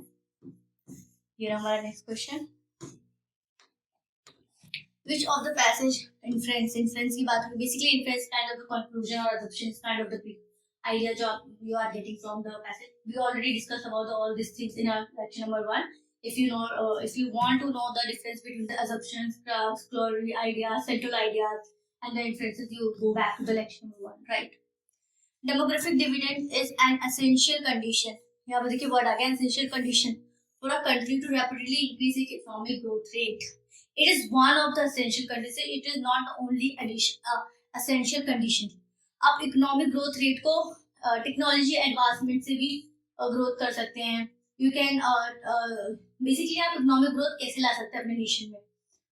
ये हमारा next question, which of the passage inference की बात है, basically inference kind of the conclusion or assumption is kind of the idea जो you are getting from the passage. We already discussed about all these things in our lecture number 1. If you know, if you want to know the difference between the assumptions, clause, ideas, central ideas, and the inferences, you go back to the lecture number 1, right? Demographic dividend is an essential condition. यहाँ पर देखिए word आ गया essential condition for a country to rapidly increase its economic growth rate. It is one of the essential conditions. It is not only essential condition. आप इकोनॉमिक ग्रोथ रेट को टेक्नोलॉजी एडवांसमेंट से भी ग्रोथ कर सकते हैं। यू कैन बेसिकली आप इकोनॉमिक ग्रोथ कैसे ला सकते हैं अपने नेशन में,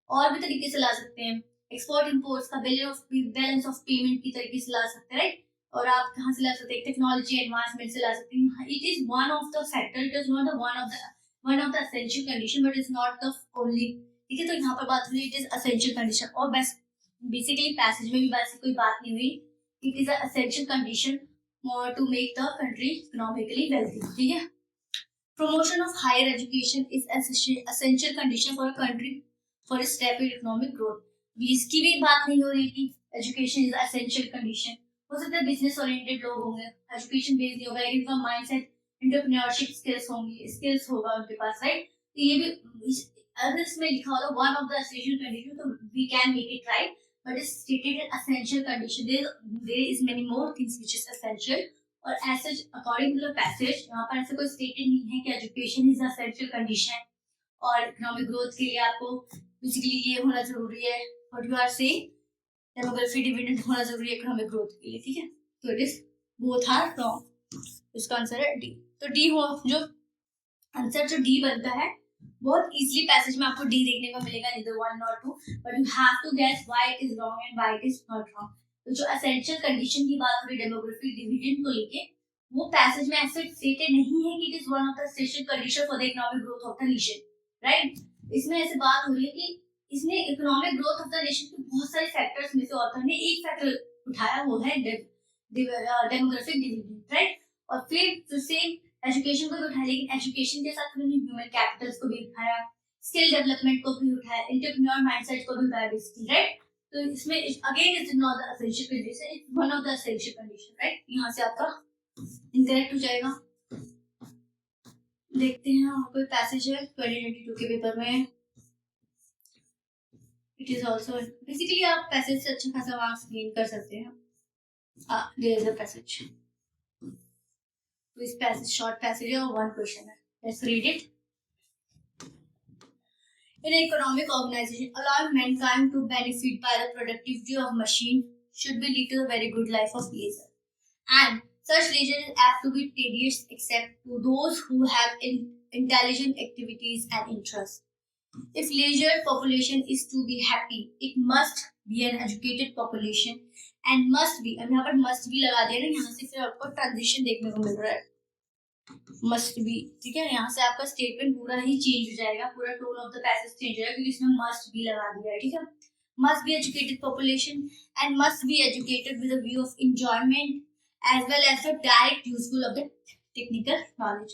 और भी तरीके से ला सकते हैं। एक्सपोर्ट इंपोर्ट्स का बैलेंस ऑफ पेमेंट की तरीके से ला सकते हैं, राइट। और आप कहाँ से ला सकते हैं, टेक्नोलॉजी एडवांसमेंट से ला सकते हैं। It is one of the factor, it is not one of the essential condition, but is not the only, ठीक है। तो यहाँ पर बात हुई इट इज एसेंशियल कंडीशन, और बस बेसिकली पैसेज में भी वैसे कोई बात नहीं हुई। It is a essential condition to make the country economically wealthy, ठीक है। Promotion of higher education is essential condition for a country for its rapid economic growth. इसकी भी बात नहीं हो रही कि एजुकेशन इज एसेंशियल कंडीशन। हो सकता है बिजनेस ओरिएंटेड लोग होंगे, एजुकेशन बेस्ड नहीं होगा, इनका माइंडसेट एंटरप्रेन्योरशिप स्किल्स होंगी, स्किल्स होगा उनके पास, राइट। तो ये भी अगर इसमें लिखा होगा one of the essential condition, तो we can make it right, but it's stated in essential condition. There is many more things which is essential, और as such according to the passage यहाँ पर ऐसा कोई स्टेटेड नहीं है कि एजुकेशन इज एसेंशियल कंडीशन और इकोनॉमिक ग्रोथ के लिए आपको बेसिकली ये होना जरूरी है। What you are saying, demographic dividend होना जरूरी है इकोनॉमिक ग्रोथ के लिए, ठीक है। तो it is both are wrong, इसका आंसर है डी। तो डी हो जो आंसर जो डी बनता है, बहुत इजीली पैसेज में आपको डी देखने को मिलेगा, neither 1 nor 2, but you have to guess why it is wrong and why it is not wrong. तो जो एसेंशियल कंडीशन की बात हो रही डेमोग्राफिक डिविडेंड को लेके, वो पैसेज में ऐसे स्टेटेड नहीं है कि it is one of the essential condition for the economic growth of the nation, right. इसमें ऐसे बात हो रही है कि इसने economic growth of the nation के बहुत सारे फैक्टर्स में से ऑथर ने एक फैक्टर उठाया, वो है डेमोग्राफिक डिविडेंड, राइट। और फिर सेम एजुकेशन को भी उठाया, लेकिन एजुकेशन के साथ उन्होंने ह्यूमन कैपिटल्स को भी उठाया, स्किल डेवलपमेंट को भी उठाया, एंटरप्रेन्योर माइंडसेट को भी उठाया बेसिकली, राइट। तो इसमें again it's not the essential condition, it's one of the essential condition, right. यहाँ से आपका इनकरेक्ट हो जाएगा। देखते हैं और कोई पैसेज है 2022 के पेपर में। इट इज ऑल्सो बेसिकली आप पैसेज से अच्छा खासा मार्क्स गेन कर सकते हैं। देयर इज अ पैसेज, तो इस पैसेज शॉर्ट पैसेज है और 1 क्वेश्चन है, let's read it. In an economic organization, allowing mankind to benefit by the productivity of machine should be lead to a very good life of leisure. And such leisure is apt to be tedious except to those who have intelligent activities and interests. If leisure population is to be happy, it must be an educated population and must be, अब यहाँ पर must be लगा दिया ना, यहाँ से फिर आपको ट्रांजिशन देखने को मिल रहा है। मस्ट बी, ठीक है। यहाँ से आपका स्टेटमेंट पूरा ही चेंज हो जाएगा, पूरा tone of the passage change हो जाएगा क्योंकि इसमें मस्ट बी लगा दिया है, ठीक है। Must be educated population and must be educated with a view of enjoyment as well as the direct useful of the technical knowledge.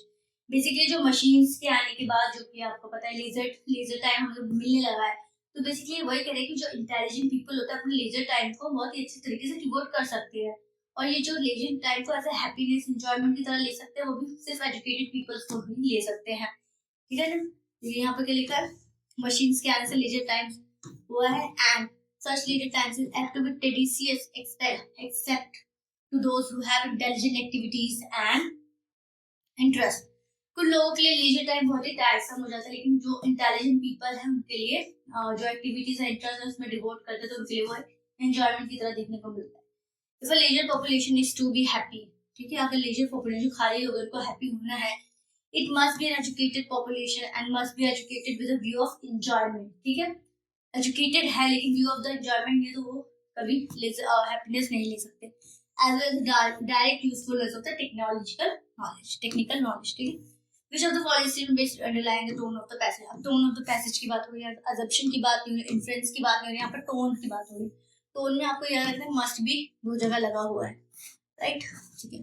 Basically जो मशीन्स के आने के बाद, जो कि आपको पता है लेजर टाइम हम लोग मिलने लगा है, तो बेसिकली वही कह रहे हैं कि जो इंटेलिजेंट पीपल होता है अपने लेजर टाइम को बहुत ही अच्छे तरीके से डिवोट कर सकते हैं, और ये जो लेजर टाइम को ऐसे हैप्पीनेस एंजॉयमेंट की तरह ले सकते हैं, वो भी सिर्फ एजुकेटेड पीपल्स को ही ले सकते हैं, ठीक है ना। ये यहाँ पे क्या लिखा है, मशीन्स के आने से लेजर टाइम हुआ है and such leisure times is apt to be tedious except to those who have intelligent activities and interest। कुछ लोगों के लिए लीजर टाइम बहुत ही टायरसम हो जाता है, लेकिन जो इंटेलिजेंट पीपल है उनके लिए जो एक्टिविटीज है, इंटरेस्ट है, उसमें डिवोट करते हैं, तो उनके लिए वो एंजॉयमेंट की तरह देखने को मिलता है। If a leisure population is to be happy, ठीक है, अगर leisure population खाली लोगों को हैप्पी होना है, it must be an educated population and must be educated with a view of enjoyment, ठीक है। educated है लेकिन view of the enjoyment नहीं, तो वो कभी happiness नहीं ले सकते। as well as direct usefulness of the technical knowledge, ठीक है। Which of the following statement based underlying the tone of the passage? अब tone of the passage की बात हो रही है, assumption की बात नहीं हो रही, inference की बात नहीं हो रही, यहाँ पर tone की बात हो रही है। टोन में आपको याद रखना है मस्ट बी दो जगह लगा हुआ है, राइट, ठीक है।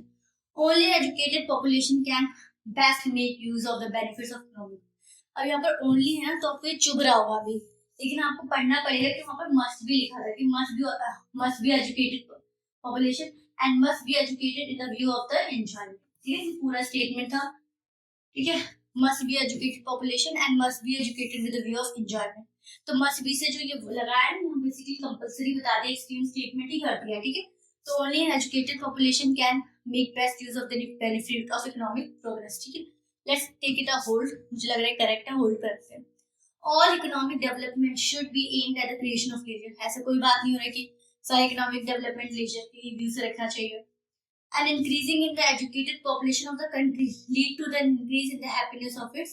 Only educated population can best make use of the benefits of economic. अब यहाँ पर ओनली है ना, तो आपको ये चुभ रहा होगा अभी, लेकिन आपको पढ़ना पड़ेगा कि वहाँ पर मस्ट बी लिखा था कि must be educated population and must be educated in the view of the enjoyment, ठीक है। पूरा स्टेटमेंट था, ठीक है। Must be educated population and must be educated with the view of enjoyment. तो मस्ट बी से जो ये लगाया है ना, बेसिकली कंपलसरी बता दिया, एक्सट्रीम स्टेटमेंट ही कर दिया, ठीक है। तो only an educated population can make best use of the benefit of economic progress, ठीक है। Let's take it a hold, मुझे लग रहा है करेक्ट है, होल्ड करते हैं। All economic development should be aimed at the creation of leisure. ऐसा कोई बात नहीं हो रहा है कि सारा इकोनॉमिक डेवलपमेंट लेजर के व्यू से रखना चाहिए। And increasing in the educated population of the country lead to the increase in the happiness of its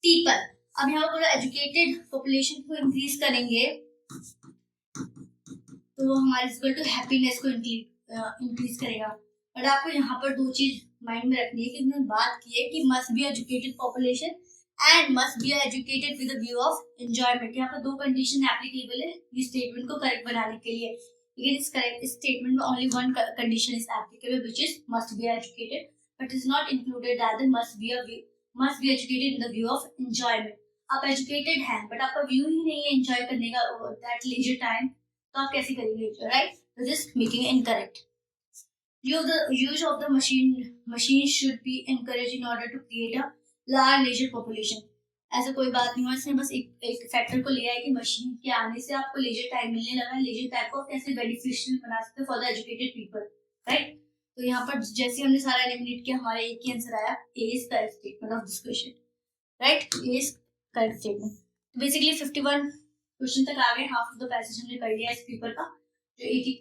people। अब यहाँ पर एजुकेटेड पॉपुलेशन को इंक्रीज करेंगे तो वो हमारे इक्वल टू हैप्पीनेस को इंक्रीज करेगा। बट आपको यहाँ पर दो चीज माइंड में रखनी है कि उन्होंने बात की है कि must be educated population and must be educated with the view of enjoyment. यहाँ पर दो कंडीशन एप्लीकेबल है ये स्टेटमेंट को करेक्ट बनाने के लिए, लेकिन इस करेक्ट स्टेटमेंट में only one condition is applicable which is must be educated, but is not included that must be educated in the view of enjoyment. आप एजुकेटेड हैं बट आपका व्यू ही नहीं है एंजॉय करने का, दैट लीजर टाइम, तो आप कैसे करेंगे, राइट। तो just making incorrect. Use of the machine should be encourage in order to create a large leisure population. ऐसा कोई बात नहीं हुआ, इसने बस एक फैक्टर को लिया है कि मशीन के आने से आपको लेजर टाइम मिलने लगा है, लेजर टाइम को कैसे बेनिफिशियल बना सकते for the educated people, right. तो यहाँ पर जैसे हमने सारा एलिमिनेट किया, हमारा एक ही आंसर आया, A is correct statement of this question, right, A is correct statement. Basically 51 question तक आ गए, हाफ ऑफ द पैसेज हमने कर लिया इस पेपर का, जो 80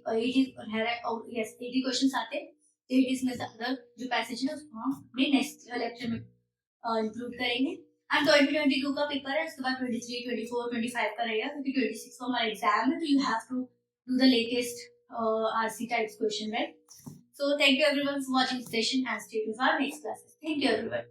है और यस 80 क्वेश्चंस आते हैं, 80 में से अदर जो पैसेज है उसको हम अपने नेक्स्ट लेक्चर में इंक्लूड करेंगे। एंड 2022 का पेपर है, उसके बाद 23, 24, 25 का रहेगा, क्योंकि 26 को हमारा एग्जाम है, तो you have to do the latest RC types question, right. So thank you everyone for watching this session and stay tuned for our next classes. Thank you everyone.